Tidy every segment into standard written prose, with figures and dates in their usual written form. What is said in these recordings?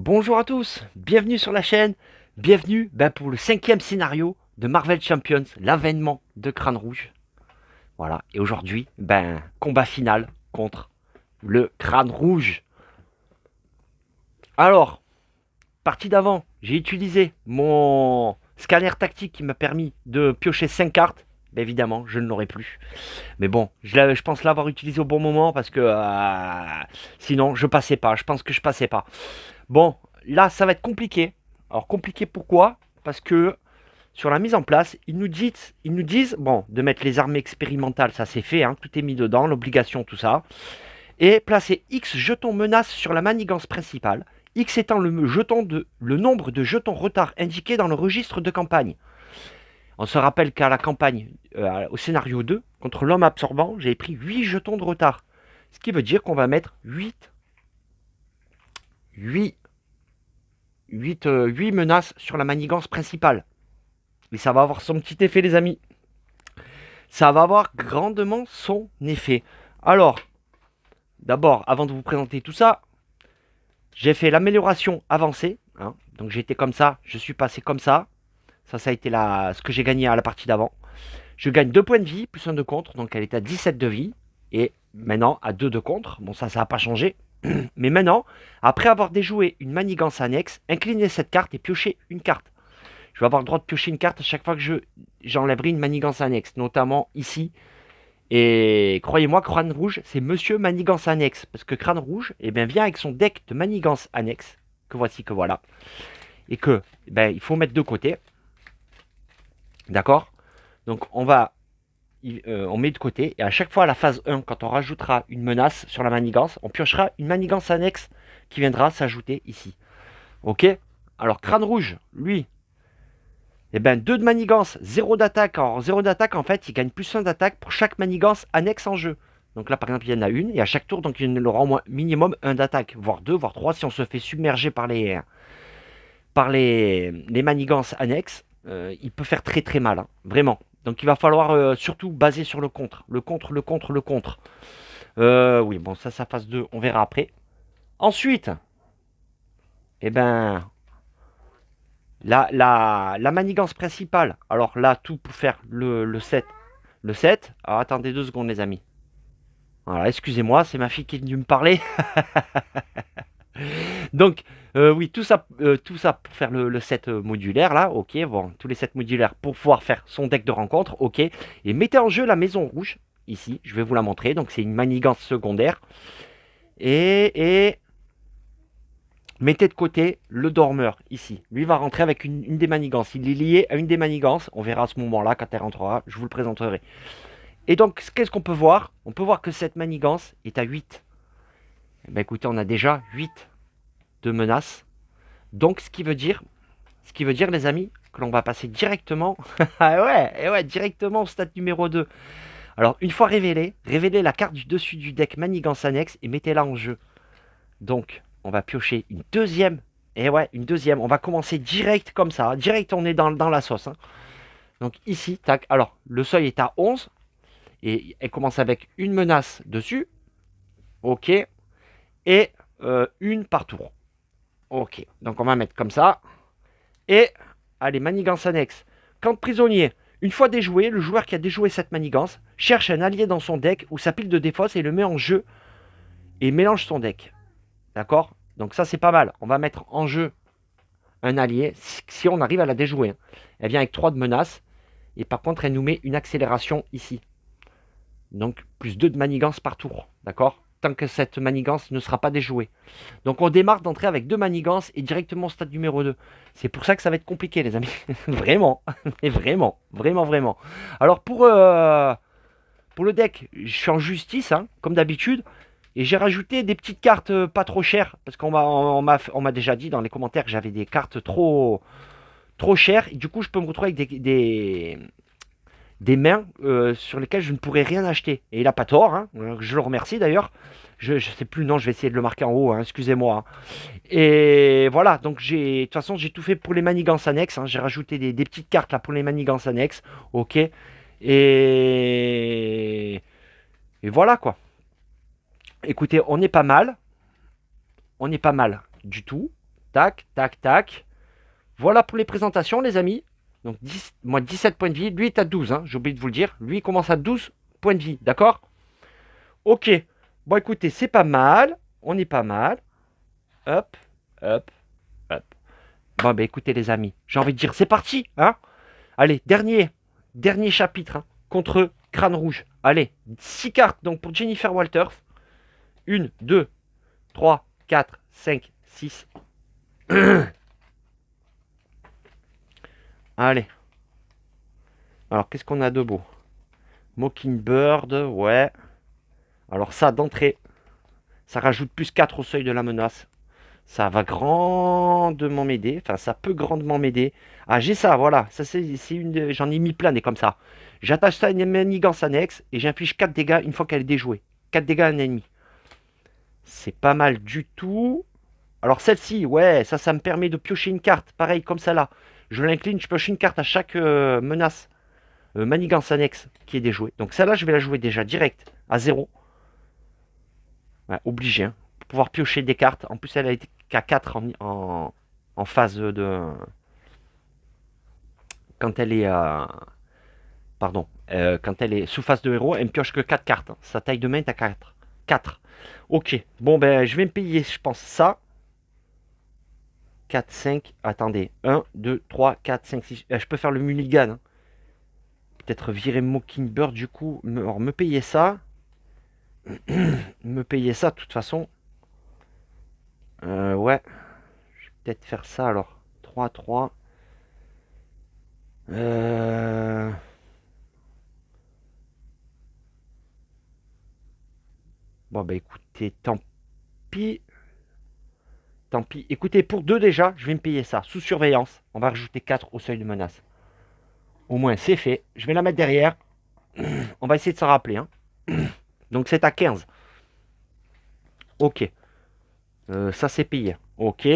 Bonjour à tous, bienvenue sur la chaîne, bienvenue pour le cinquième scénario de Marvel Champions, l'avènement de Crâne Rouge. Voilà, et aujourd'hui, combat final contre le Crâne Rouge. Alors, partie d'avant, j'ai utilisé mon scanner tactique qui m'a permis de piocher 5 cartes. Évidemment, je ne l'aurai plus. Mais bon, je pense l'avoir utilisé au bon moment parce que sinon, je passais pas. Je pense que je passais pas. Bon, là, ça va être compliqué. Alors, compliqué pourquoi? Parce que sur la mise en place, ils nous disent bon, de mettre les armées expérimentales, ça c'est fait, hein, tout est mis dedans, l'obligation, tout ça. Et placer X jetons menaces sur la manigance principale. X étant le nombre de jetons retard indiqués dans le registre de campagne. On se rappelle qu'à la campagne, au scénario 2, contre l'homme absorbant, j'avais pris 8 jetons de retard. Ce qui veut dire qu'on va mettre 8 8 menaces sur la manigance principale. Et ça va avoir son petit effet, les amis. Ça va avoir grandement son effet. Alors, d'abord, avant de vous présenter tout ça, j'ai fait l'amélioration avancée. Hein. Donc j'étais comme ça, je suis passé comme ça. Ça a été ce que j'ai gagné à la partie d'avant. Je gagne 2 points de vie, plus 1 de contre. Donc elle est à 17 de vie. Et maintenant, à 2 de contre. Bon, ça n'a pas changé. Mais maintenant, après avoir déjoué une manigance annexe, inclinez cette carte et piochez une carte. Je vais avoir le droit de piocher une carte à chaque fois que j'enlèverai une manigance annexe, notamment ici. Et croyez-moi, Crâne Rouge, c'est Monsieur Manigance Annexe. Parce que Crâne Rouge vient avec son deck de manigance annexe, que voici, que voilà. Et que, il faut mettre de côté. D'accord. Donc on met de côté. Et à chaque fois à la phase 1, quand on rajoutera une menace sur la manigance, on piochera une manigance annexe qui viendra s'ajouter ici. Ok. Alors Crâne Rouge, lui, 2 de manigance, 0 d'attaque. Alors 0 d'attaque, en fait, il gagne plus 1 d'attaque pour chaque manigance annexe en jeu. Donc là, par exemple, il y en a une, et à chaque tour, donc il aura au moins minimum 1 d'attaque, voire 2, voire 3, si on se fait submerger par les manigances annexes. Il peut faire très très mal, hein, vraiment. Donc il va falloir surtout baser sur le contre. Le contre, le contre, le contre. Oui, bon, ça phase 2, on verra après. Ensuite, eh ben, la manigance principale, alors là, tout pour faire le 7. Le 7, alors attendez 2 secondes les amis. Voilà, excusez-moi, c'est ma fille qui est venue me parler. Donc, oui, tout ça pour faire le set modulaire, là, ok, bon, tous les sets modulaires pour pouvoir faire son deck de rencontre, ok. Et mettez en jeu la maison rouge, ici, je vais vous la montrer, donc c'est une manigance secondaire. Et mettez de côté le dormeur ici. Lui va rentrer avec une des manigances. Il est lié à une des manigances. On verra à ce moment-là quand elle rentrera. Je vous le présenterai. Et donc, qu'est-ce qu'on peut voir? On peut voir que cette manigance est à 8. Écoutez, on a déjà 8 de menaces. Donc, ce qui veut dire, les amis, que l'on va passer directement, directement au stade numéro 2. Alors, une fois révélez la carte du dessus du deck manigance annexe et mettez-la en jeu. Donc, on va piocher une deuxième. Une deuxième. On va commencer direct comme ça. Direct, on est dans la sauce. Hein. Donc ici, tac. Alors, le seuil est à 11. Et elle commence avec une menace dessus. Ok. Et une par tour. Ok. Donc, on va mettre comme ça. Et, allez, manigance annexe. Camp de prisonnier. Une fois déjoué, le joueur qui a déjoué cette manigance cherche un allié dans son deck ou sa pile de défausse et le met en jeu. Et mélange son deck. D'accord. Donc ça, c'est pas mal. On va mettre en jeu un allié si on arrive à la déjouer. Hein. Elle vient avec 3 de menaces. Et par contre, elle nous met une accélération ici. Donc, plus 2 de manigance par tour. D'accord. Tant que cette manigance ne sera pas déjouée. Donc, on démarre d'entrer avec 2 manigances et directement au stade numéro 2. C'est pour ça que ça va être compliqué, les amis. Vraiment. Et vraiment. Vraiment, vraiment. Alors, pour le deck, je suis en justice, hein, comme d'habitude. Et j'ai rajouté des petites cartes pas trop chères. Parce qu'on m'a déjà dit dans les commentaires que j'avais des cartes trop chères. Et du coup, je peux me retrouver avec des mains sur lesquelles je ne pourrais rien acheter. Et il n'a pas tort. Hein, je le remercie d'ailleurs. Je sais plus le nom, je vais essayer de le marquer en haut. Hein, excusez-moi. Hein. Et voilà, donc de toute façon, j'ai tout fait pour les manigances annexes. Hein, j'ai rajouté des petites cartes là pour les manigances annexes. Ok. Et voilà quoi. Écoutez, on n'est pas mal. On n'est pas mal du tout. Tac, tac, tac. Voilà pour les présentations, les amis. Donc, moi, 17 points de vie. Lui est à 12, hein, j'ai oublié de vous le dire. Lui, il commence à 12 points de vie, d'accord? Ok. Bon, écoutez, c'est pas mal. On est pas mal. Hop, hop, hop. Bon, ben écoutez, les amis, j'ai envie de dire, c'est parti, hein? Allez, dernier chapitre, hein, contre Crâne Rouge. Allez, 6 cartes donc pour Jennifer Walters. 1, 2, 3, 4, 5, 6. Allez. Alors, qu'est-ce qu'on a de beau? Mockingbird, ouais. Alors ça, d'entrée, ça rajoute plus 4 au seuil de la menace. Ça va grandement m'aider. Enfin, ça peut grandement m'aider. Ah, j'ai ça, voilà. Ça, c'est une. J'en ai mis plein des comme ça. J'attache ça à une manigance annexe et j'inflige 4 dégâts une fois qu'elle est déjouée. 4 dégâts à un ennemi. C'est pas mal du tout. Alors celle-ci, ouais, ça me permet de piocher une carte. Pareil, comme ça là. Je l'incline, je pioche une carte à chaque menace. Manigance annexe qui est déjouée. Donc celle-là, je vais la jouer déjà direct à 0. Ouais, obligé, hein. Pour pouvoir piocher des cartes. En plus, elle a été qu'à 4 en phase de... Quand elle est... pardon. Quand elle est sous phase de héros, elle ne pioche que 4 cartes. Hein. Sa taille de main est à 4. 4. Ok. Bon, ben, je vais me payer, je pense, ça. 4, 5. Attendez. 1, 2, 3, 4, 5, 6. Je peux faire le mulligan. Hein. Peut-être virer Mockingbird, du coup. Alors, me payer ça. Me payer ça, de toute façon. Ouais. Je vais peut-être faire ça, alors. 3, 3. Bon, bah écoutez, tant pis. Tant pis. Écoutez, pour 2 déjà, je vais me payer ça. Sous surveillance. On va rajouter 4 au seuil de menace. Au moins, c'est fait. Je vais la mettre derrière. On va essayer de s'en rappeler. Hein. Donc, c'est à 15. Ok. Ça, c'est payé. Ok.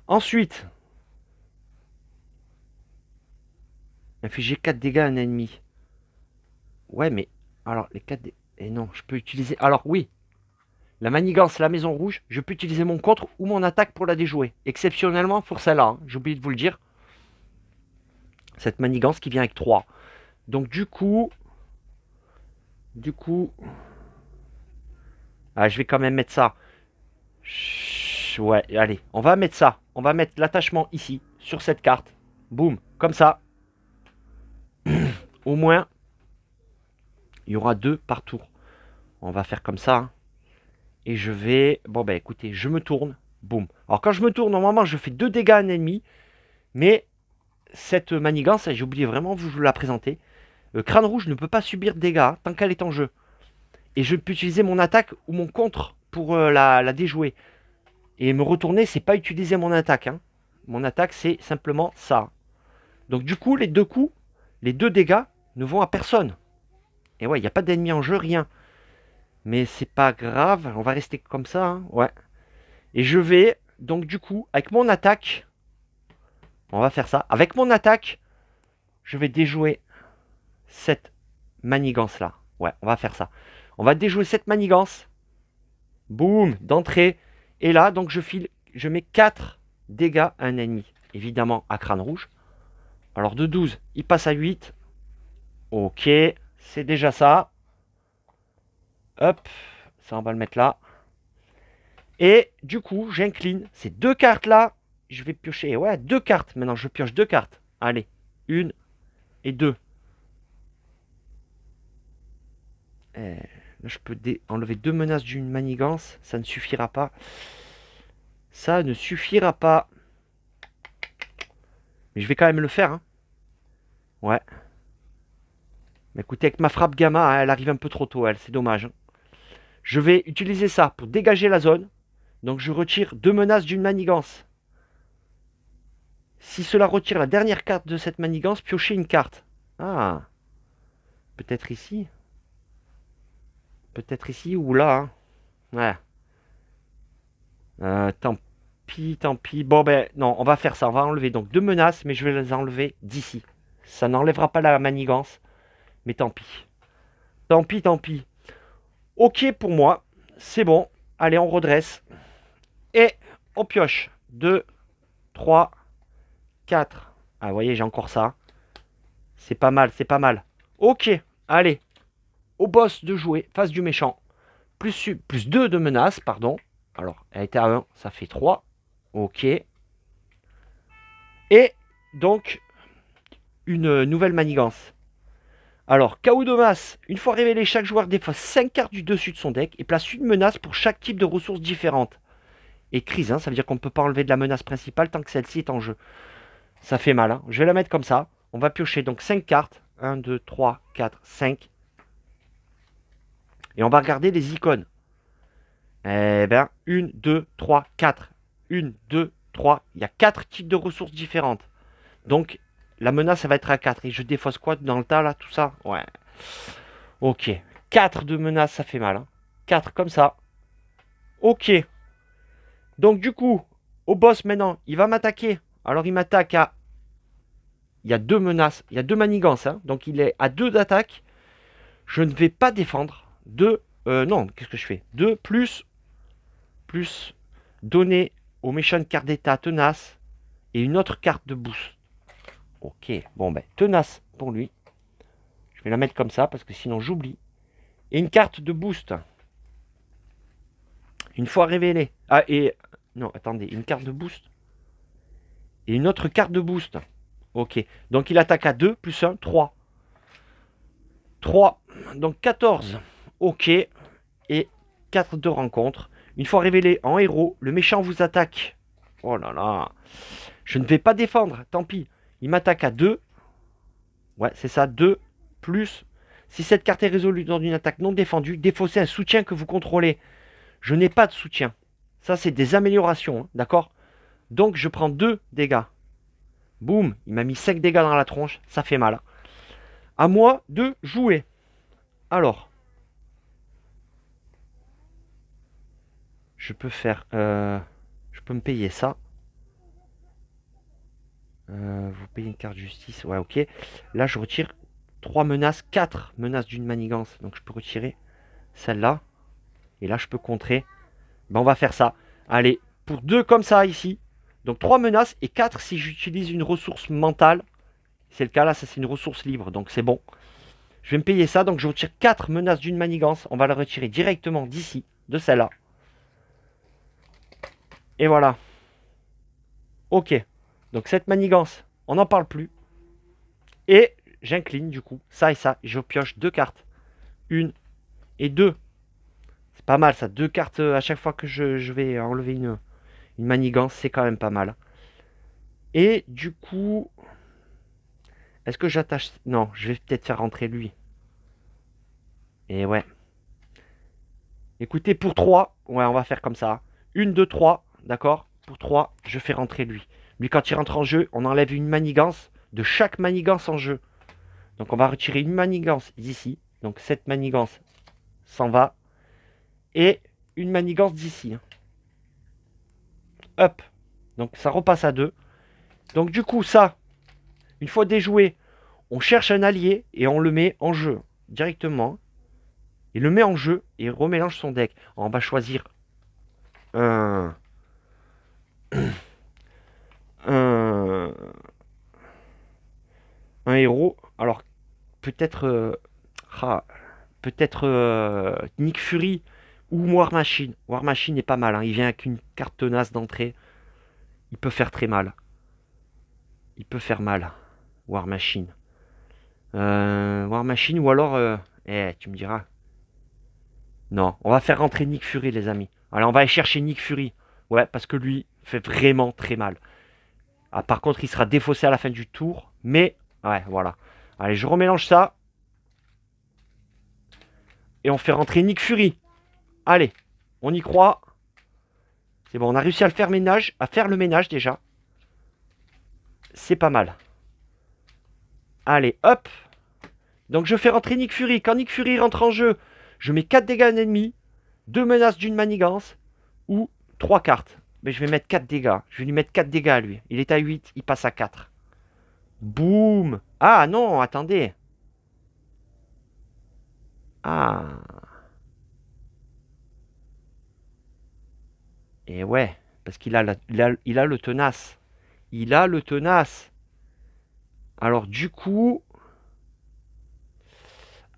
Ensuite, infliger 4 dégâts à un ennemi. Ouais, mais... Alors, les 4 dégâts... Et non, je peux utiliser... Alors, oui. La manigance, la maison rouge, je peux utiliser mon contre ou mon attaque pour la déjouer. Exceptionnellement pour celle-là, hein. J'ai oublié de vous le dire. Cette manigance qui vient avec 3. Donc du coup... Ah, je vais quand même mettre ça. Ouais, allez, on va mettre ça. On va mettre l'attachement ici, sur cette carte. Boum, comme ça. Au moins, il y aura 2 par tour. On va faire comme ça. Hein. Et je vais... Bon, ben écoutez, je me tourne. Boum. Alors quand je me tourne, normalement, je fais 2 dégâts à un ennemi. Mais cette manigance, j'ai oublié vraiment de vous la présenter. Crâne Rouge ne peut pas subir de dégâts hein, tant qu'elle est en jeu. Et je peux utiliser mon attaque ou mon contre pour la déjouer. Et me retourner, c'est pas utiliser mon attaque. Hein. Mon attaque, c'est simplement ça. Donc du coup, les 2 coups, les 2 dégâts ne vont à personne. Et ouais, il n'y a pas d'ennemi en jeu, rien. Mais c'est pas grave, on va rester comme ça. Hein. Ouais. Et je vais, donc du coup, avec mon attaque, on va faire ça. Avec mon attaque, je vais déjouer cette manigance-là. Ouais, on va faire ça. On va déjouer cette manigance. Boum, d'entrée. Et là, donc je mets 4 dégâts à un ennemi. Évidemment, à crâne rouge. Alors de 12, il passe à 8. Ok, c'est déjà ça. Hop, ça on va le mettre là. Et du coup, j'incline ces 2 cartes-là. Je vais piocher, ouais, 2 cartes. Maintenant, je pioche 2 cartes. Allez, 1 et 2. Là, je peux enlever 2 menaces d'une manigance. Ça ne suffira pas. Ça ne suffira pas. Mais je vais quand même le faire. Hein. Ouais. Mais écoutez, avec ma frappe gamma, hein, elle arrive un peu trop tôt, elle. C'est dommage. Hein. Je vais utiliser ça pour dégager la zone. Donc je retire 2 menaces d'une manigance. Si cela retire la dernière carte de cette manigance, piochez une carte. Ah. Peut-être ici. Peut-être ici ou là. Hein. Ouais. Tant pis, tant pis. Bon ben non, on va faire ça. On va enlever donc 2 menaces, mais je vais les enlever d'ici. Ça n'enlèvera pas la manigance. Mais tant pis. Tant pis, tant pis. Ok pour moi. C'est bon. Allez, on redresse. Et on pioche. 2, 3, 4. Ah, vous voyez, j'ai encore ça. C'est pas mal, c'est pas mal. Ok, allez. Au boss de jouer, face du méchant. Plus 2 de menace, pardon. Alors, elle était à 1, ça fait 3. Ok. Et donc, une nouvelle manigance. Alors, KO de masse. Une fois révélé, chaque joueur défausse 5 cartes du dessus de son deck et place une menace pour chaque type de ressources différentes. Et crise, hein, ça veut dire qu'on ne peut pas enlever de la menace principale tant que celle-ci est en jeu. Ça fait mal, hein. Je vais la mettre comme ça. On va piocher donc 5 cartes. 1, 2, 3, 4, 5. Et on va regarder les icônes. Eh bien, 1, 2, 3, 4. 1, 2, 3. Il y a 4 types de ressources différentes. Donc, la menace, ça va être à 4. Et je défausse quoi dans le tas, là, tout ça? Ouais. Ok. 4 de menace, ça fait mal. Hein. 4 comme ça. Ok. Donc, du coup, au boss, maintenant, il va m'attaquer. Alors, il m'attaque à... Il y a 2 menaces. Il y a 2 manigances. Hein. Donc, il est à 2 d'attaque. Je ne vais pas défendre. 2... non, qu'est-ce que je fais? 2 plus donner au méchant une carte d'état tenace et une autre carte de boost. Ok, bon ben, tenace pour lui. Je vais la mettre comme ça parce que sinon j'oublie. Et une carte de boost. Une fois révélée. Ah, et... Non, attendez, une carte de boost. Et une autre carte de boost. Ok, donc il attaque à 2 plus 1, 3. 3, donc 14. Ok, et 4 de rencontre. Une fois révélé en héros, le méchant vous attaque. Oh là là. Je ne vais pas défendre, tant pis. Il m'attaque à 2. Ouais, c'est ça, 2 plus. Si cette carte est résolue dans une attaque non défendue, défaussez un soutien que vous contrôlez. Je n'ai pas de soutien. Ça, c'est des améliorations, hein, d'accord? Donc, je prends 2 dégâts. Boum, il m'a mis 5 dégâts dans la tronche, ça fait mal. À moi de jouer. Alors, je peux faire... je peux me payer ça. Vous payez une carte justice. Ouais, ok. Là, je retire 3 menaces, 4 menaces d'une manigance. Donc, je peux retirer celle-là. Et là, je peux contrer. Ben, on va faire ça. Allez, pour 2 comme ça, ici. Donc, 3 menaces et 4 si j'utilise une ressource mentale. C'est le cas, là, ça, c'est une ressource libre. Donc, c'est bon. Je vais me payer ça. Donc, je retire 4 menaces d'une manigance. On va la retirer directement d'ici, de celle-là. Et voilà. Ok. Donc, cette manigance, on n'en parle plus. Et j'incline, du coup, ça et ça. Je pioche 2 cartes. 1 et 2. C'est pas mal, ça. 2 cartes à chaque fois que je vais enlever une manigance. C'est quand même pas mal. Et du coup... Est-ce que j'attache... Non, je vais peut-être faire rentrer lui. Et ouais. Écoutez, pour 3, ouais, on va faire comme ça. 1, 2, 3, d'accord? Pour 3, je fais rentrer lui. Lui, quand il rentre en jeu, on enlève une manigance de chaque manigance en jeu. Donc, on va retirer une manigance d'ici. Donc, cette manigance s'en va. Et une manigance d'ici. Hop. Donc, ça repasse à 2. Donc, du coup, ça, une fois déjoué, on cherche un allié et on le met en jeu directement. Il le met en jeu et remélange son deck. On va choisir un, un, un héros. Alors, peut-être peut-être Nick Fury ou War Machine. War Machine est pas mal. Hein. Il vient avec une carte tenace d'entrée. Il peut faire très mal. Il peut faire mal. War Machine. War Machine ou alors... tu me diras. Non, on va faire rentrer Nick Fury, les amis. Alors, on va aller chercher Nick Fury. Ouais, parce que lui fait vraiment très mal. Ah, par contre, il sera défaussé à la fin du tour. Mais, ouais, voilà. Allez, je remélange ça. Et on fait rentrer Nick Fury. Allez, on y croit. C'est bon, on a réussi à le faire ménage, à faire le ménage déjà. C'est pas mal. Allez, hop. Donc je fais rentrer Nick Fury. Quand Nick Fury rentre en jeu, je mets 4 dégâts à un ennemi, 2 menaces d'une manigance ou 3 cartes. Mais je vais mettre 4 dégâts. Je vais lui mettre 4 dégâts à lui. Il est à 8, il passe à 4. Boum. Ah non, attendez. Ah. Et ouais. Parce qu'il a, il a le tenace. Il a le tenace. Alors du coup...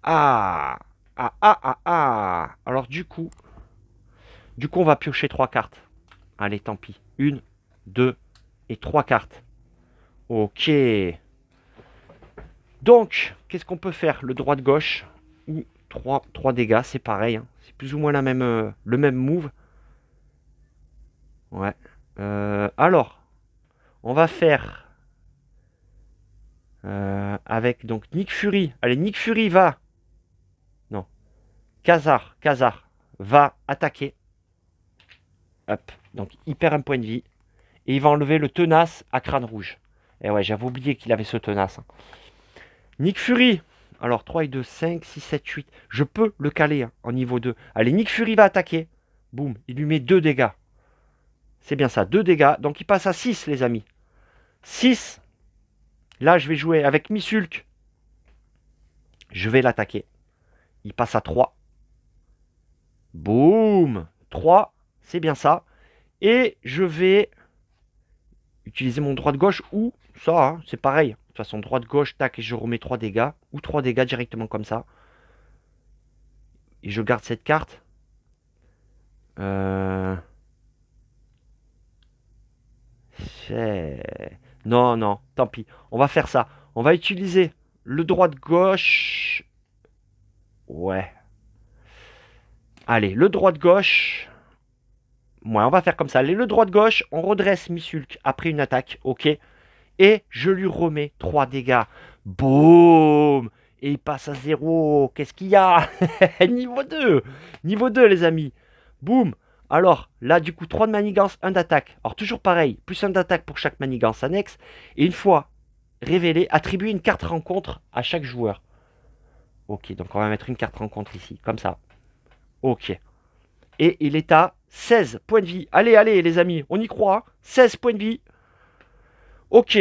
Ah. Ah, ah, ah, ah. Alors du coup... on va piocher 3 cartes. Allez, tant pis. 1, 2 et 3 cartes. Ok. Donc, qu'est-ce qu'on peut faire? Le droit-gauche ou 3 dégâts, c'est pareil. Hein. C'est plus ou moins la même, le même move. Ouais. Alors, on va faire avec donc Nick Fury. Allez, Nick Fury va. Non. Khazar va attaquer. Hop. Donc, il perd un point de vie. Et il va enlever le tenace à crâne rouge. Et ouais, j'avais oublié qu'il avait ce tenace. Hein. Nick Fury. Alors, 3 et 2, 5, 6, 7, 8. Je peux le caler hein, en niveau 2. Allez, Nick Fury va attaquer. Boum. Il lui met 2 dégâts. C'est bien ça, 2 dégâts. Donc, il passe à 6, les amis. 6. Là, je vais jouer avec Missulk. Je vais l'attaquer. Il passe à 3. Boum. 3. C'est bien ça. Et je vais utiliser mon droit-gauche ou ça, hein, c'est pareil. De toute façon, droite-gauche, tac, et je remets 3 dégâts. Ou 3 dégâts directement comme ça. Et je garde cette carte. Non, non, tant pis. On va faire ça. On va utiliser le droite-gauche. Ouais. Allez, le droite-gauche. Ouais, on va faire comme ça. Allez, le droite-gauche, on redresse Missulk après une attaque, ok. Et je lui remets 3 dégâts. Boum. Et il passe à 0. Qu'est-ce qu'il y a? Niveau 2. Niveau 2, les amis. Boum. Alors, là, du coup, 3 de manigance, 1 d'attaque. Alors, toujours pareil. Plus 1 d'attaque pour chaque manigance annexe. Et une fois révélé, attribuer une carte rencontre à chaque joueur. Ok, donc on va mettre une carte rencontre ici. Comme ça. Ok. Et il est à 16 points de vie. Allez, allez, les amis. On y croit. 16 points de vie. Ok.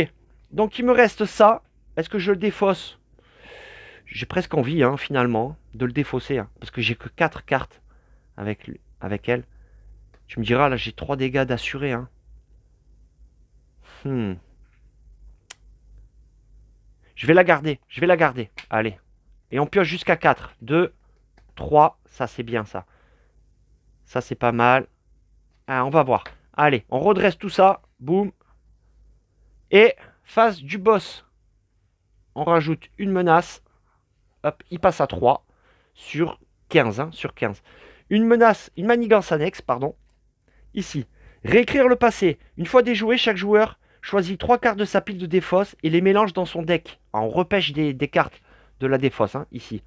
Donc, il me reste ça. Est-ce que je le défausse? J'ai presque envie, hein, finalement, de le défausser. Hein, parce que j'ai que 4 cartes avec elle. Tu me diras, là, j'ai 3 dégâts d'assuré. Hein. Je vais la garder. Je vais la garder. Allez. Et on pioche jusqu'à 4. 2, 3. Ça, c'est bien, ça. Ça, c'est pas mal. Ah, on va voir. Allez, on redresse tout ça. Boum. Et phase du boss. On rajoute une menace. Hop, il passe à 3 sur 15. Hein, sur 15. Une menace, une manigance annexe, pardon. Ici. Réécrire le passé. Une fois déjoué, chaque joueur choisit 3 cartes de sa pile de défausse et les mélange dans son deck. On repêche des cartes de la défausse, hein, ici.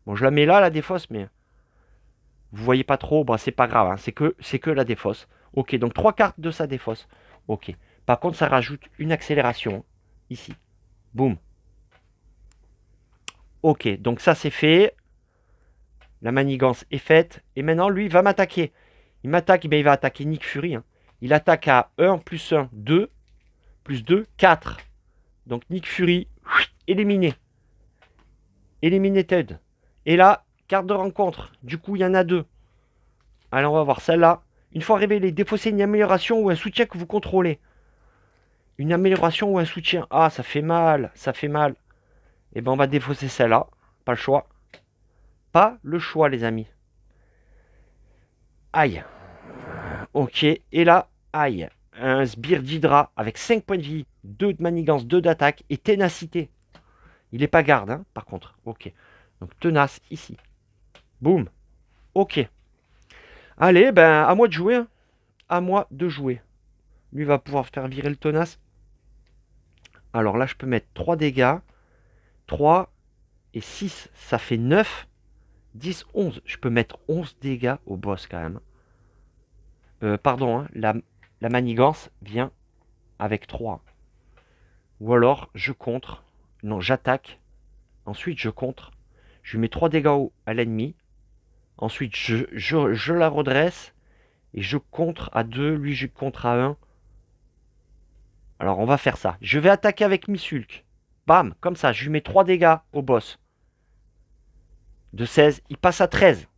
Bon, je la mets là, la défausse, mais vous voyez pas trop, bah, c'est pas grave, hein, c'est que la défausse. Ok, donc 3 cartes de sa défausse. Ok. Par contre, ça rajoute une accélération, ici. Boum. Ok, donc ça c'est fait. La manigance est faite. Et maintenant, lui, va m'attaquer. Il m'attaque, il va attaquer Nick Fury. Hein. Il attaque à 1 plus 1, 2. Plus 2, 4. Donc Nick Fury, éliminé. Eliminated. Et là, carte de rencontre. Du coup, il y en a 2. Allez, on va voir celle-là. Une fois révélée, défausser une amélioration ou un soutien que vous contrôlez. Une amélioration ou un soutien. Ah, ça fait mal. Ça fait mal. Et ben, on va défausser celle-là. Pas le choix. Pas le choix, les amis. Aïe. Ok. Et là, aïe. Un sbire d'Hydra avec 5 points de vie, 2 de manigance, 2 d'attaque et ténacité. Il n'est pas garde, hein, par contre. Ok. Donc tenace ici. Boum. Ok. Allez, ben, à moi de jouer. Hein. À moi de jouer. Lui va pouvoir faire virer le tenace. Alors là, je peux mettre 3 dégâts. 3 et 6, ça fait 9. 10, 11. Je peux mettre 11 dégâts au boss quand même. Pardon, hein, la manigance vient avec 3. Ou alors, je contre. Non, j'attaque. Ensuite, je contre. Je lui mets 3 dégâts à l'ennemi. Ensuite, je la redresse. Et je contre à 2. Lui, je contre à 1. Alors, on va faire ça. Je vais attaquer avec Missulk. Bam, comme ça. Je lui mets 3 dégâts au boss. De 16. Il passe à 13.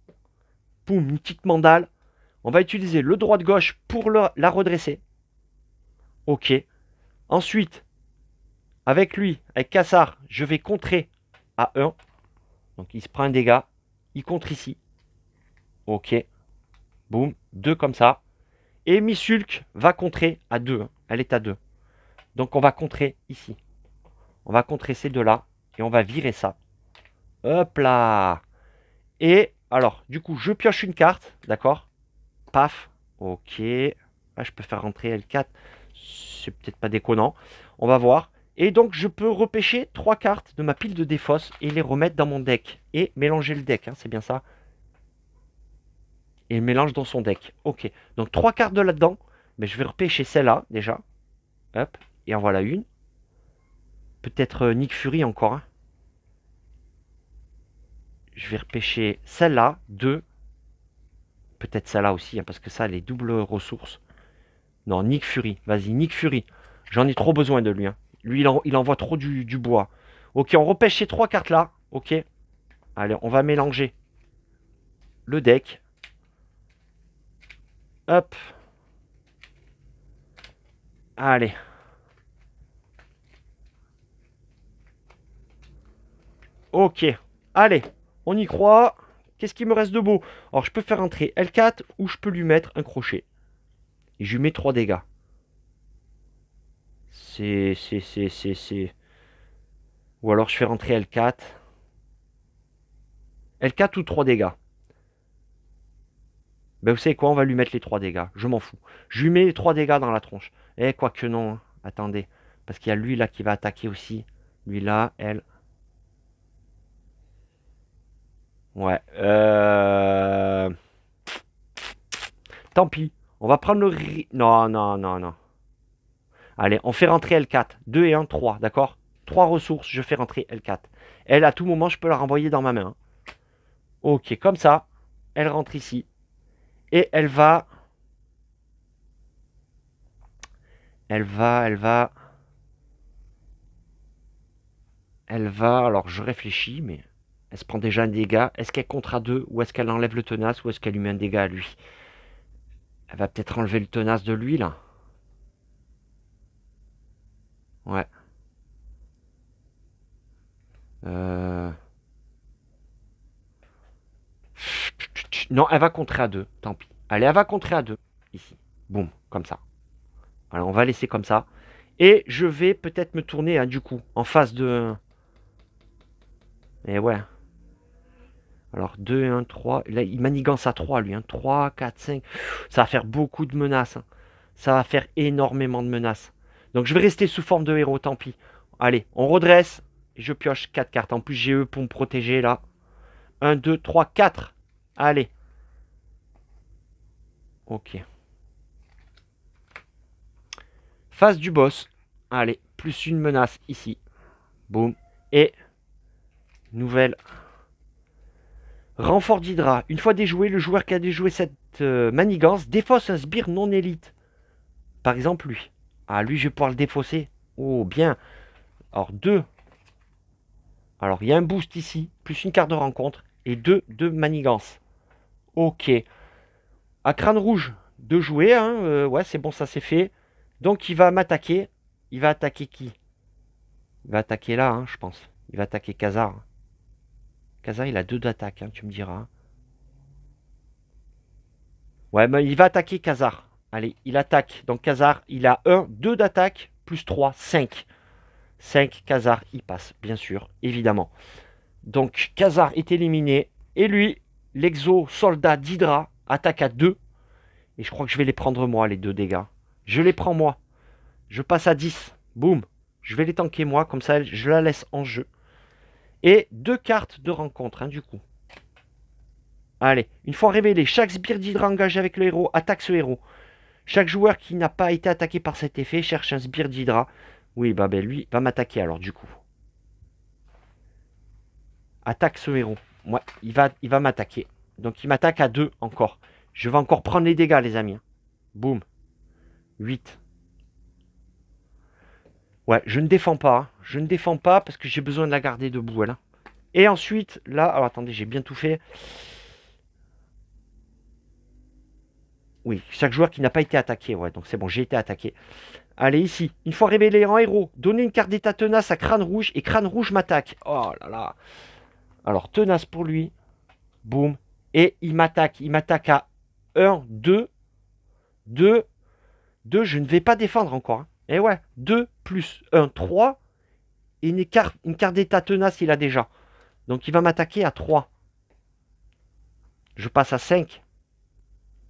Poum, une petite mandale. On va utiliser le droite-gauche pour la redresser. Ok. Ensuite, avec lui, avec Cassar, je vais contrer à 1. Donc il se prend un dégât. Il contre ici. Ok. Boum. 2 comme ça. Et Missulk va contrer à 2. Elle est à 2. Donc on va contrer ici. On va contrer ces deux-là. Et on va virer ça. Hop là. Et alors, du coup, je pioche une carte. D'accord. Paf. Ok. Ah, je peux faire rentrer L4. C'est peut-être pas déconnant. On va voir. Et donc, je peux repêcher 3 cartes de ma pile de défausse et les remettre dans mon deck. Et mélanger le deck, hein, c'est bien ça. Et le mélange dans son deck. Ok. Donc, 3 cartes de là-dedans. Mais je vais repêcher celle-là, déjà. Hop. Et en voilà une. Peut-être Nick Fury encore. Hein. Je vais repêcher celle-là. 2. Peut-être celle-là aussi, hein, parce que ça, elle est double ressources. Non, Nick Fury. Vas-y, Nick Fury. J'en ai trop besoin de lui. Hein. Lui, il envoie trop du bois. Ok, on repêche ces 3 cartes-là. Ok. Allez, on va mélanger le deck. Hop. Allez. Ok. Allez. On y croit. Qu'est-ce qui me reste de beau? Alors, je peux faire entrer L4 ou je peux lui mettre un crochet. Et je lui mets 3 dégâts. C'est. Ou alors, je fais rentrer L4. L4 ou 3 dégâts. Ben, vous savez quoi? On va lui mettre les 3 dégâts. Je m'en fous. Je lui mets les 3 dégâts dans la tronche. Eh, quoique non. Hein. Attendez. Parce qu'il y a lui là qui va attaquer aussi. Lui là, elle. Ouais. Tant pis. On va prendre le... Non, non, non, non. Allez, on fait rentrer L4. 2 et 1, 3, d'accord? 3 ressources, je fais rentrer L4. Elle, à tout moment, je peux la renvoyer dans ma main. Ok, comme ça. Elle rentre ici. Et elle va... Alors, je réfléchis, mais... Elle se prend déjà un dégât. Est-ce qu'elle compte à 2 ou est-ce qu'elle enlève le tenace ou est-ce qu'elle lui met un dégât à lui? Elle va peut-être enlever le tenace de lui, là. Ouais. Euh... Non, elle va contrer à 2. Tant pis. Allez, elle va contrer à 2. Ici. Boum. Comme ça. Alors, on va laisser comme ça. Et je vais peut-être me tourner, hein, du coup, en face de... Et ouais. Alors, 2, 1, 3. Là, il manigance à 3, lui. Hein. 3, 4, 5. Ça va faire beaucoup de menaces. Hein. Ça va faire énormément de menaces. Donc, je vais rester sous forme de héros, tant pis. Allez, on redresse. Je pioche 4 cartes. En plus, j'ai eux pour me protéger, là. 1, 2, 3, 4. Allez. Ok. Face du boss. Allez, plus une menace ici. Boum. Et nouvelle. Renfort d'Hydra. Une fois déjoué, le joueur qui a déjoué cette manigance défausse un sbire non élite. Par exemple, lui. Ah, lui, je vais pouvoir le défausser. Oh, bien. Alors, 2. Alors, il y a un boost ici, plus une carte de rencontre, et 2 de manigance. Ok. À crâne rouge, de jouer. Hein, ouais, c'est bon, ça c'est fait. Donc, il va m'attaquer. Il va attaquer qui? Il va attaquer là, hein, je pense. Il va attaquer Khazar. Khazar, il a 2 d'attaque, hein, tu me diras. Ouais, mais il va attaquer Khazar. Allez, il attaque. Donc Khazar, il a 1, 2 d'attaque, plus 3, 5. 5, Khazar, il passe, bien sûr, évidemment. Donc Khazar est éliminé. Et lui, l'exo-soldat d'Hydra, attaque à 2. Et je crois que je vais les prendre moi, les 2 dégâts. Je les prends moi. Je passe à 10. Boum. Je vais les tanker moi, comme ça je la laisse en jeu. Et 2 cartes de rencontre, hein, du coup. Allez, une fois révélé, chaque sbire d'Hydra engagé avec le héros attaque ce héros. Chaque joueur qui n'a pas été attaqué par cet effet cherche un sbire d'Hydra. Oui, bah ben lui va m'attaquer alors du coup. Attaque ce héros. Ouais, il va m'attaquer. Donc il m'attaque à 2 encore. Je vais encore prendre les dégâts les amis. Boum. 8. Ouais, je ne défends pas. Hein. Je ne défends pas parce que j'ai besoin de la garder debout. Là. Et ensuite, là, alors attendez, j'ai bien tout fait. Oui, chaque joueur qui n'a pas été attaqué. Ouais, donc c'est bon, j'ai été attaqué. Allez, ici. Une fois révélé en héros, donnez une carte d'état tenace à Crâne Rouge et Crâne Rouge m'attaque. Oh là là. Alors, tenace pour lui. Boum. Et il m'attaque. Il m'attaque à 1, 2, 2, 2. Je ne vais pas défendre encore. Hein. Et ouais, 2 plus 1, 3. Et une carte d'état tenace, il a déjà. Donc, il va m'attaquer à 3. Je passe à 5.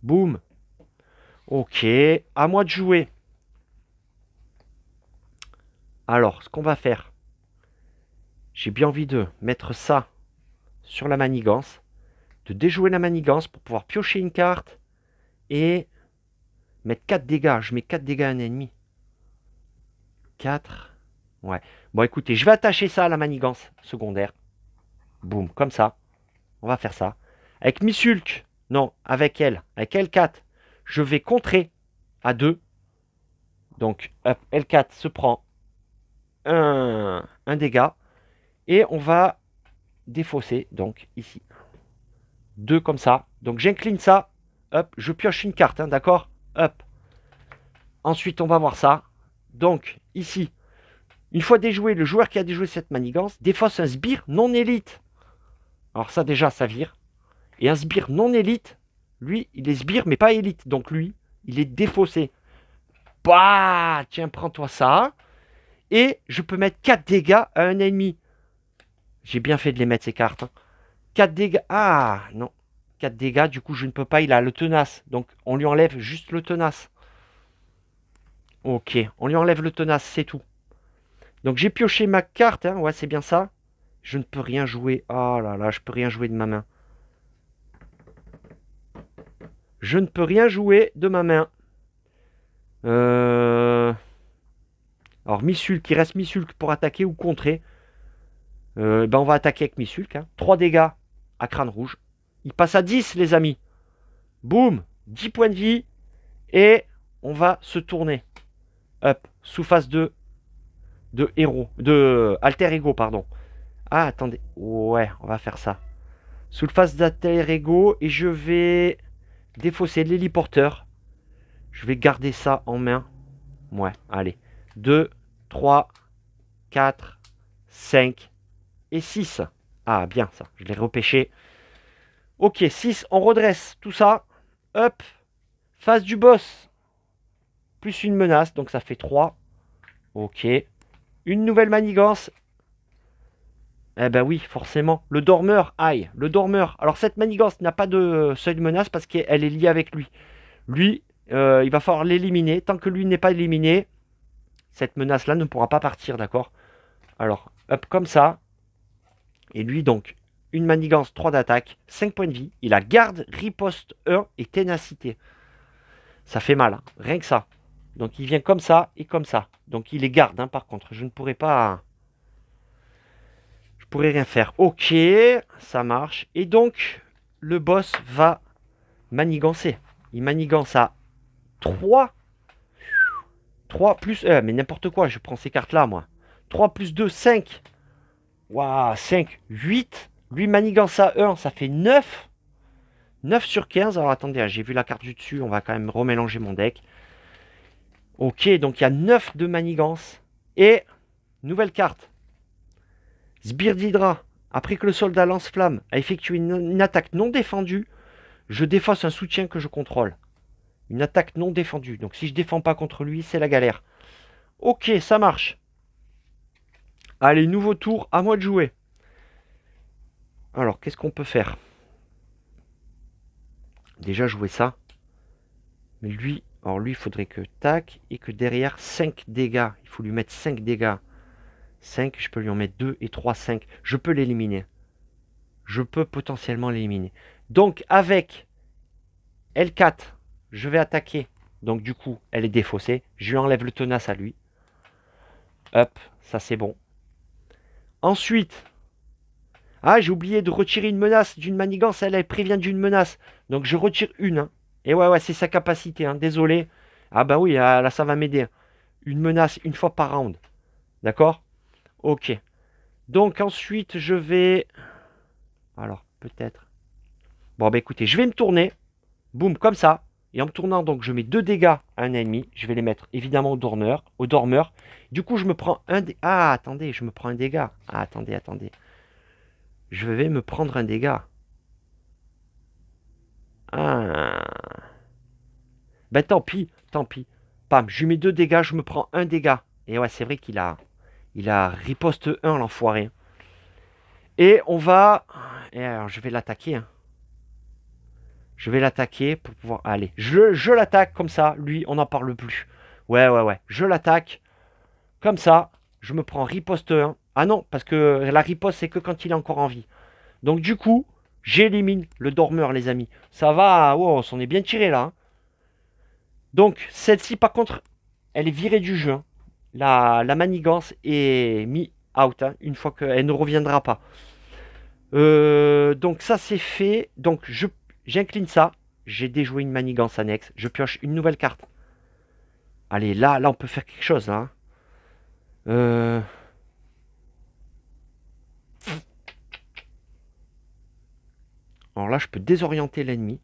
Boum. Ok. À moi de jouer. Alors, ce qu'on va faire. J'ai bien envie de mettre ça sur la manigance. De déjouer la manigance pour pouvoir piocher une carte. Et mettre 4 dégâts. Je mets 4 dégâts à un ennemi. 4. Ouais. Bon, écoutez, je vais attacher ça à la manigance secondaire. Boum, comme ça. On va faire ça. Avec Missulk, non, avec elle. Avec L4, je vais contrer à 2. Donc, hop, L4 se prend un dégât. Et on va défausser, donc, ici. 2 comme ça. Donc, j'incline ça. Hop, je pioche une carte, hein, d'accord. Hop. Ensuite, on va voir ça. Donc, ici, une fois déjoué, le joueur qui a déjoué cette manigance défausse un sbire non élite. Alors ça, déjà, ça vire. Et un sbire non élite, lui, il est sbire, mais pas élite. Donc lui, il est défaussé. Bah, tiens, prends-toi ça. Et je peux mettre 4 dégâts à un ennemi. J'ai bien fait de les mettre, ces cartes. Hein. 4 dégâts. Ah, non. 4 dégâts, du coup, je ne peux pas. Il a le tenace. Donc, on lui enlève juste le tenace. Ok, on lui enlève le tenace, c'est tout. Donc, j'ai pioché ma carte. Hein. Ouais, c'est bien ça. Je ne peux rien jouer. Oh là là, je peux rien jouer de ma main. Je ne peux rien jouer de ma main. Alors, Missulk, il reste Missulk pour attaquer ou contrer. Ben on va attaquer avec Missulk. Hein. 3 dégâts à Crâne Rouge. Il passe à 10, les amis. Boum, 10 points de vie. Et on va se tourner. Hop, sous phase de héros. De alter ego, pardon. Ah, attendez. Ouais, on va faire ça. Sous le phase d'alter ego. Et je vais défausser l'héliporteur. Je vais garder ça en main. Ouais, allez. 2, 3, 4, 5 et 6. Ah, bien ça. Je l'ai repêché. Ok, 6. On redresse tout ça. Hop. Phase du boss. Plus une menace. Donc ça fait 3. Ok. Une nouvelle manigance. Eh ben oui, forcément. Le dormeur. Aïe. Le dormeur. Alors cette manigance n'a pas de seuil de menace parce qu'elle est liée avec lui. Lui, il va falloir l'éliminer. Tant que lui n'est pas éliminé, cette menace-là ne pourra pas partir, d'accord? Alors, hop, comme ça. Et lui, donc, une manigance, 3 d'attaque, 5 points de vie. Il a garde, riposte 1 et ténacité. Ça fait mal, hein, rien que ça. Donc, il vient comme ça et comme ça. Donc, il est garde, hein, par contre. Je ne pourrais pas... Je pourrais rien faire. Ok, ça marche. Et donc, le boss va manigancer. Il manigance à 3. 3 plus... mais n'importe quoi, je prends ces cartes-là, moi. 3 plus 2, 5. Waouh, 5, 8. Lui, manigance à 1, ça fait 9. 9 sur 15. Alors attendez, j'ai vu la carte du dessus. On va quand même remélanger mon deck. Ok, donc il y a 9 de manigance. Et, nouvelle carte. Sbire d'Hydra. Après que le soldat lance-flamme a effectué une attaque non défendue, je défausse un soutien que je contrôle. Une attaque non défendue. Donc si je défends pas contre lui, c'est la galère. Ok, ça marche. Allez, nouveau tour, à moi de jouer. Alors, qu'est-ce qu'on peut faire? Déjà jouer ça. Mais lui, alors lui, il faudrait que tac, et que derrière 5 dégâts. Il faut lui mettre 5 dégâts. 5, je peux lui en mettre 2 et 3, 5. Je peux l'éliminer. Je peux potentiellement l'éliminer. Donc, avec L4, je vais attaquer. Donc, du coup, elle est défaussée. Je lui enlève le tenace à lui. Hop, ça c'est bon. Ensuite, ah, j'ai oublié de retirer une menace d'une manigance. Elle prévient d'une menace. Donc, je retire une. Hein. Et ouais, c'est sa capacité. Hein. Désolé. Ah bah oui, là, ça va m'aider. Une menace une fois par round. D'accord? Ok. Donc, ensuite, je vais... Alors, peut-être... Bon, bah écoutez, je vais me tourner. Boum, comme ça. Et en me tournant, donc, je mets 2 dégâts à un ennemi. Je vais les mettre, évidemment, au dormeur. Du coup, je me prends un dégât. Ah, attendez, je me prends un dégât. Ah, attendez. Je vais me prendre un dégât. Ah. Ben, tant pis. Pam, je lui mets 2 dégâts, je me prends un dégât. Et ouais, c'est vrai qu'il a riposte 1, l'enfoiré. Et on va... Et alors, je vais l'attaquer, hein. Je vais l'attaquer pour pouvoir... Allez, je l'attaque comme ça. Lui, on n'en parle plus. Ouais. Je l'attaque comme ça. Je me prends riposte 1. Ah non, parce que la riposte, c'est que quand il est encore en vie. Donc du coup, j'élimine le dormeur, les amis. Ça va... Oh, on s'en est bien tiré, là, hein. Donc, celle-ci, par contre, elle est virée du jeu, hein. La manigance est mis out, hein, une fois qu'elle ne reviendra pas. Donc ça c'est fait. Donc j'incline ça. J'ai déjoué une manigance annexe. Je pioche une nouvelle carte. Allez, là on peut faire quelque chose là, hein. Euh, Alors là, je peux désorienter l'ennemi.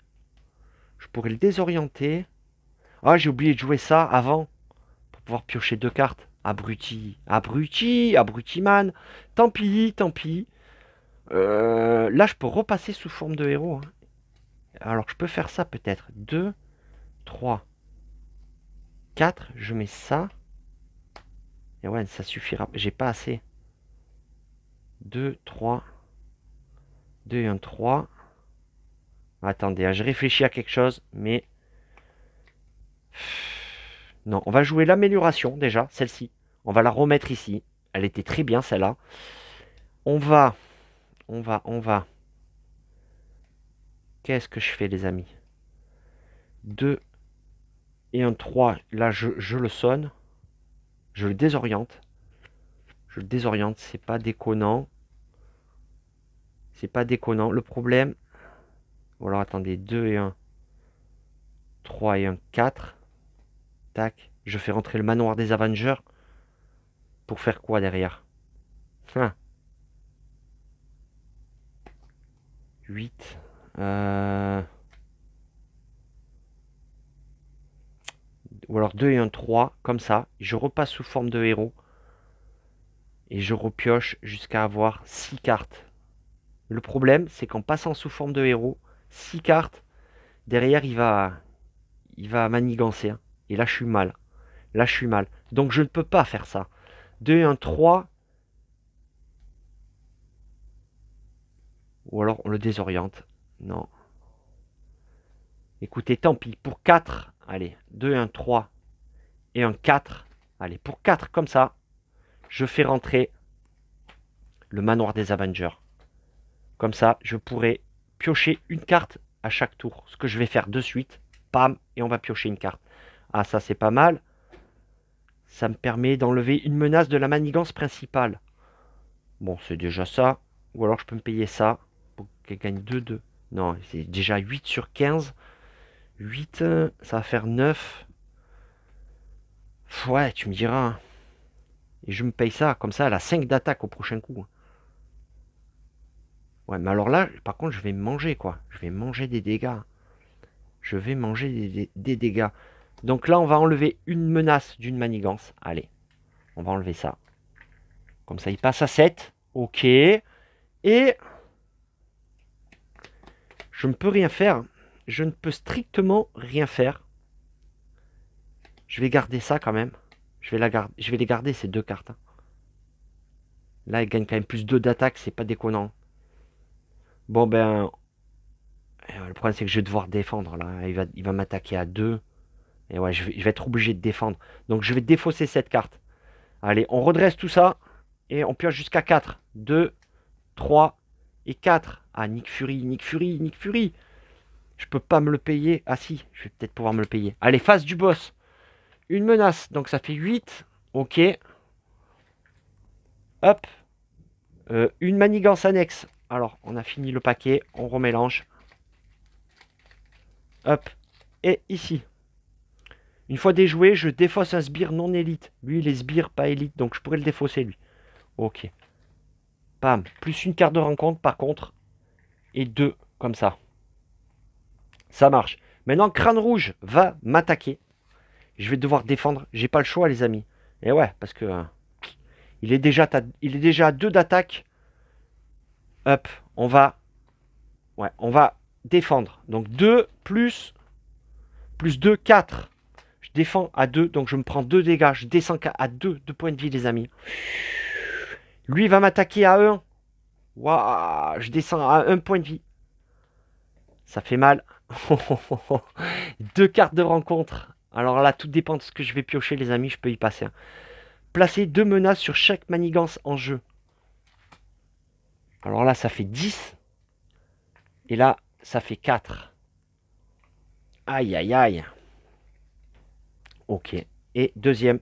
Je pourrais le désorienter. Ah, j'ai oublié de jouer ça avant pour pouvoir piocher 2 cartes. Abruti man. Tant pis. Là, je peux repasser sous forme de héros, hein. Alors, je peux faire ça peut-être. 2, 3, 4. Je mets ça. Et ouais, ça suffira. J'ai pas assez. 2, 3. 2 et 1, 3. Attendez, hein, je réfléchis à quelque chose, mais... Non, on va jouer l'amélioration déjà, celle-ci. On va la remettre ici. Elle était très bien, celle-là. On va... Qu'est-ce que je fais, les amis? 2 et un 3. Là, je le sonne. Je le désoriente. C'est pas déconnant. Le problème... Ou alors, attendez, 2 et 1. 3 et 1, 4. Tac. Je fais rentrer le manoir des Avengers. Pour faire quoi derrière? 8. Ou alors 2 et un 3. Comme ça. Je repasse sous forme de héros. Et je repioche jusqu'à avoir 6 cartes. Le problème, c'est qu'en passant sous forme de héros, 6 cartes, derrière, il va manigancer, hein. Et là, je suis mal. Donc, je ne peux pas faire ça. 2 et un 3. Ou alors, on le désoriente. Non. Écoutez, tant pis. Pour 4, allez, 2 et un 3 et un 4. Allez, pour 4, comme ça, je fais rentrer le manoir des Avengers. Comme ça, je pourrai piocher une carte à chaque tour. Ce que je vais faire de suite. Pam, et on va piocher une carte. Ah, ça, c'est pas mal. Ça me permet d'enlever une menace de la manigance principale. Bon, c'est déjà ça. Ou alors, je peux me payer ça pour qu'elle gagne 2. Non, c'est déjà 8 sur 15. 8, ça va faire 9. Ouais, tu me diras, hein. Et je me paye ça. Comme ça, elle a 5 d'attaque au prochain coup. Ouais, mais alors là, par contre, je vais me manger, quoi. Je vais manger des dégâts. Des dégâts. Donc là, on va enlever une menace d'une manigance. Allez, on va enlever ça. Comme ça, il passe à 7. Ok. Et je ne peux rien faire. Je ne peux strictement rien faire. Je vais garder ça quand même. Je vais les garder, ces 2 cartes, hein. Là, il gagne quand même plus 2 d'attaque. C'est pas déconnant. Bon, ben... Le problème, c'est que je vais devoir défendre, là. Il va m'attaquer à 2. Et ouais, je vais être obligé de défendre. Donc, je vais défausser cette carte. Allez, on redresse tout ça. Et on pioche jusqu'à 4. 2, 3 et 4. Ah, Nick Fury. Je peux pas me le payer. Ah si, je vais peut-être pouvoir me le payer. Allez, face du boss. Une menace. Donc ça fait 8. Ok. Hop. Une manigance annexe. Alors, on a fini le paquet. On remélange. Hop. Et ici. Une fois déjoué, je défausse un sbire non élite. Lui, il est sbire pas élite. Donc je pourrais le défausser, lui. Ok. Bam. Plus une carte de rencontre, par contre. Et 2, comme ça. Ça marche. Maintenant, Crâne Rouge va m'attaquer. Je vais devoir défendre. J'ai pas le choix, les amis. Et ouais, parce que il est déjà à 2 d'attaque. Hop, on va, ouais, on va défendre. Donc 2 plus 2, 4. Je défends à 2, donc je me prends 2 dégâts. Je descends à 2 points de vie, les amis. Lui va m'attaquer à 1. Waouh, je descends à 1 point de vie. Ça fait mal. 2 cartes de rencontre. Alors là, tout dépend de ce que je vais piocher, les amis. Je peux y passer. Placer 2 menaces sur chaque manigance en jeu. Alors là, ça fait 10. Et là, ça fait 4. Aïe, aïe, aïe. Ok. Et deuxième.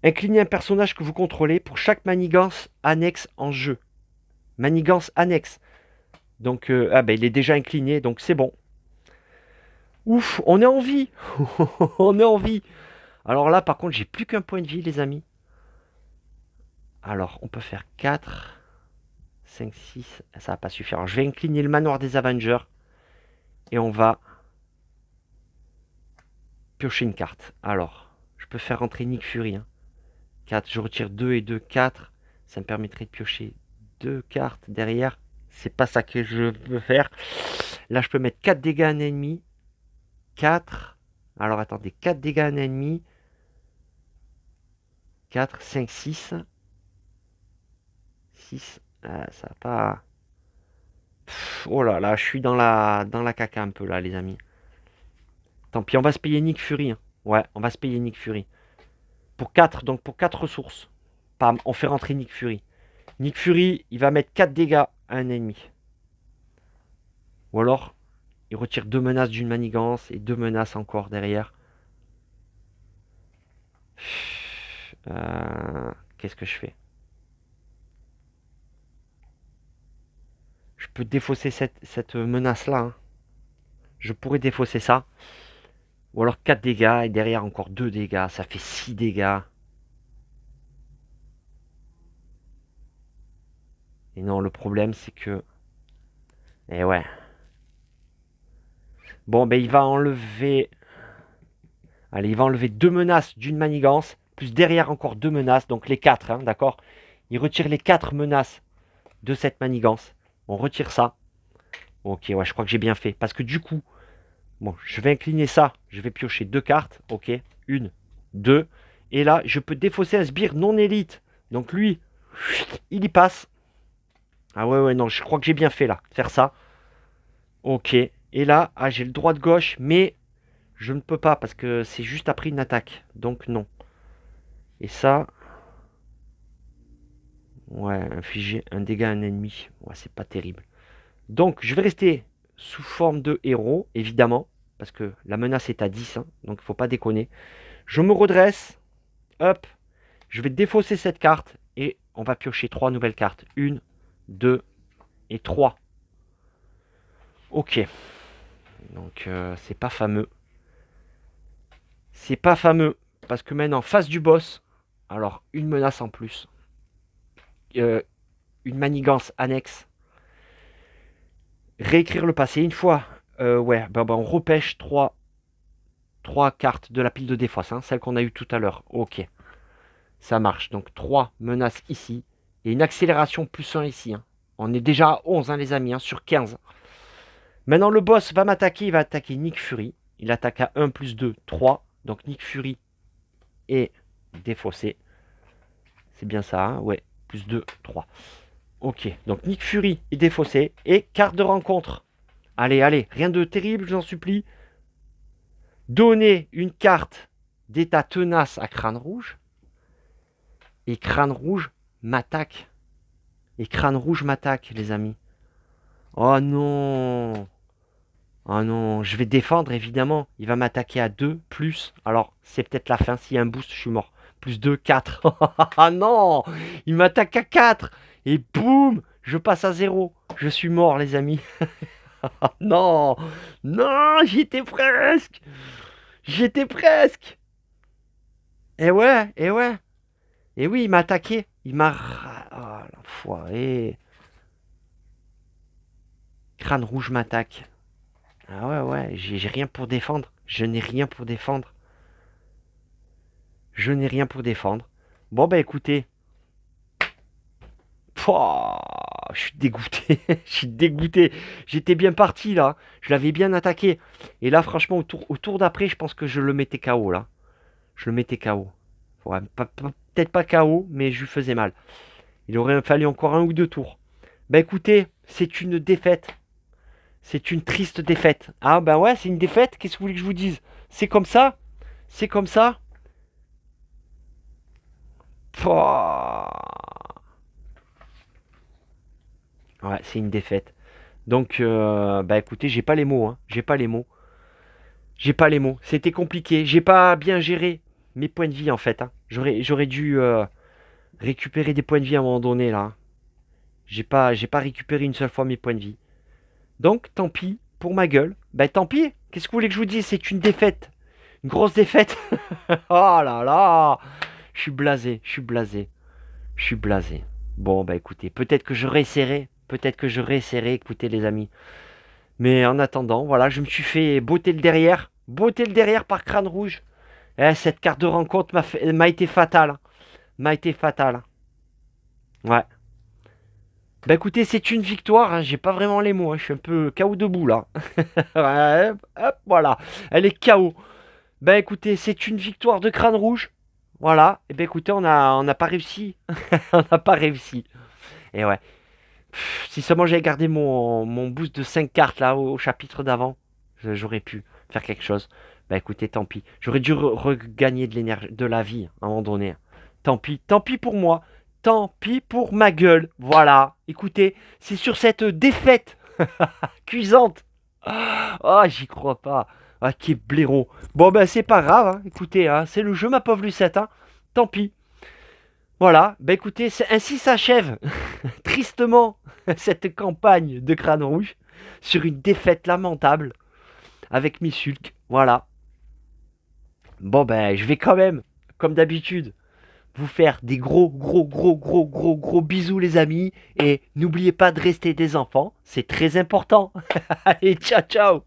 Inclinez un personnage que vous contrôlez pour chaque manigance annexe en jeu. Manigance annexe. Donc, il est déjà incliné, donc c'est bon. Ouf, on est en vie. On est en vie. Alors là, par contre, j'ai plus qu'un point de vie, les amis. Alors, on peut faire 4, 5, 6. Ça va pas suffire. Alors, je vais incliner le manoir des Avengers. Et on va piocher une carte. Alors, je peux faire rentrer Nick Fury. 4, je retire 2 et 2, 4. Ça me permettrait de piocher 2 cartes derrière. C'est pas ça que je veux faire. Là, je peux mettre 4 dégâts à un ennemi. 4. Alors, attendez. 4 dégâts à un ennemi. 4, 5, 6. 6. Ça va pas... Oh là là, je suis dans la caca un peu là, les amis. Tant pis, on va se payer Nick Fury. Ouais, on va se payer Nick Fury. Pour 4, donc pour 4 ressources. Pam, on fait rentrer Nick Fury. Nick Fury, il va mettre 4 dégâts à un ennemi. Ou alors, il retire 2 menaces d'une manigance et 2 menaces encore derrière. Qu'est-ce que je fais? Je peux défausser cette menace-là. Hein. Je pourrais défausser ça. Ou alors 4 dégâts et derrière encore 2 dégâts. Ça fait 6 dégâts. Et non, le problème c'est que... Eh ouais. Bon, ben il va enlever... Allez, il va enlever 2 menaces d'une manigance. Plus derrière encore 2 menaces. Donc les 4, hein, d'accord? Il retire les 4 menaces de cette manigance. On retire ça. Ok, ouais, je crois que j'ai bien fait. Parce que du coup, bon, je vais incliner ça. Je vais piocher 2 cartes. Ok, 1, 2. Et là, je peux défausser un sbire non élite. Donc lui, il y passe. Ah ouais, non, je crois que j'ai bien fait là. Faire ça. Ok. Et là, j'ai le droit de gauche, mais je ne peux pas parce que c'est juste après une attaque. Donc non. Et ça... Ouais, infliger un dégât à un ennemi. Ouais, c'est pas terrible. Donc, je vais rester sous forme de héros, évidemment, parce que la menace est à 10, hein, donc il ne faut pas déconner. Je me redresse, hop, je vais défausser cette carte, et on va piocher 3 nouvelles cartes. 1, 2 et 3. Ok. Donc, c'est pas fameux. C'est pas fameux, parce que maintenant, face du boss, alors, une menace en plus. Une manigance annexe. Réécrire le passé. Une fois, on repêche 3 cartes de la pile de défausse, hein, celle qu'on a eue tout à l'heure. Ok, ça marche. Donc 3 menaces ici. Et une accélération plus 1 ici. Hein. On est déjà à 11, hein, les amis, hein, sur 15. Maintenant, le boss va m'attaquer. Il va attaquer Nick Fury. Il attaque à 1 plus 2, 3. Donc Nick Fury est défaussé. C'est bien ça, hein, ouais. Plus 2, 3. Ok, donc Nick Fury est défaussé. Et carte de rencontre. Allez, allez, rien de terrible, j'en supplie. Donner une carte d'état tenace à Crâne Rouge. Et Crâne Rouge m'attaque. Et Crâne Rouge m'attaque, les amis. Oh non. Oh non, je vais défendre, évidemment. Il va m'attaquer à 2, plus. Alors, c'est peut-être la fin. S'il y a un boost, je suis mort. Plus 2, 4. Ah non. Il m'attaque à 4. Et boum, je passe à 0. Je suis mort, les amis. Non. Non, j'y étais presque. J'étais presque. Eh ouais, eh ouais. Et oui, il m'a attaqué. Il m'a... Oh, l'enfoiré. Crâne Rouge m'attaque. Ah ouais, ouais, j'ai rien pour défendre. Je n'ai rien pour défendre. Je n'ai rien pour défendre. Bon, bah écoutez. Pouah, je suis dégoûté. Je suis dégoûté. J'étais bien parti là. Je l'avais bien attaqué. Et là, franchement, au tour d'après, je pense que je le mettais KO là. Je le mettais KO. Ouais, peut-être pas KO, mais je lui faisais mal. Il aurait fallu encore un ou deux tours. Bah écoutez, c'est une défaite. C'est une triste défaite. Ah bah ouais, c'est une défaite. Qu'est-ce que vous voulez que je vous dise? C'est comme ça. C'est comme ça. Pouah. Ouais, c'est une défaite. Donc, bah écoutez, j'ai pas les mots, hein. J'ai pas les mots. J'ai pas les mots. C'était compliqué. J'ai pas bien géré mes points de vie en fait, hein. J'aurais dû récupérer des points de vie à un moment donné là, hein. J'ai pas récupéré une seule fois mes points de vie. Donc, tant pis pour ma gueule. Bah tant pis. Qu'est-ce que vous voulez que je vous dise? C'est une défaite. Une grosse défaite. Oh là là. Je suis blasé. Je suis blasé. Je suis blasé. Bon, bah écoutez, peut-être que je réessayerai. Peut-être que je réessayerai, écoutez les amis. Mais en attendant, voilà, je me suis fait botter le derrière. Botter le derrière par Crâne Rouge. Eh, cette carte de rencontre m'a été fatale. M'a été fatale. Ouais. Bah écoutez, c'est une victoire, hein. J'ai pas vraiment les mots, hein. Je suis un peu KO debout là. Ouais, hop, voilà. Elle est KO. Bah écoutez, c'est une victoire de Crâne Rouge. Voilà. Et bah écoutez, on n'a pas réussi. On n'a pas réussi. Et ouais. Si seulement j'avais gardé mon boost de 5 cartes là au chapitre d'avant, j'aurais pu faire quelque chose. Bah écoutez, tant pis. J'aurais dû regagner de l'énergie, de la vie à un moment donné. Tant pis pour moi. Tant pis pour ma gueule. Voilà. Écoutez, c'est sur cette défaite cuisante. Ah, j'y crois pas. Ah, quel blaireau. Bon, ben, c'est pas grave, hein. Écoutez, hein, c'est le jeu, ma pauvre Lucette, hein. Tant pis. Voilà. Ben, écoutez, ainsi s'achève tristement cette campagne de Crâne Rouge sur une défaite lamentable avec Missulk. Voilà. Bon, ben, je vais quand même, comme d'habitude, vous faire des gros bisous, les amis. Et n'oubliez pas de rester des enfants. C'est très important. Allez, ciao, ciao.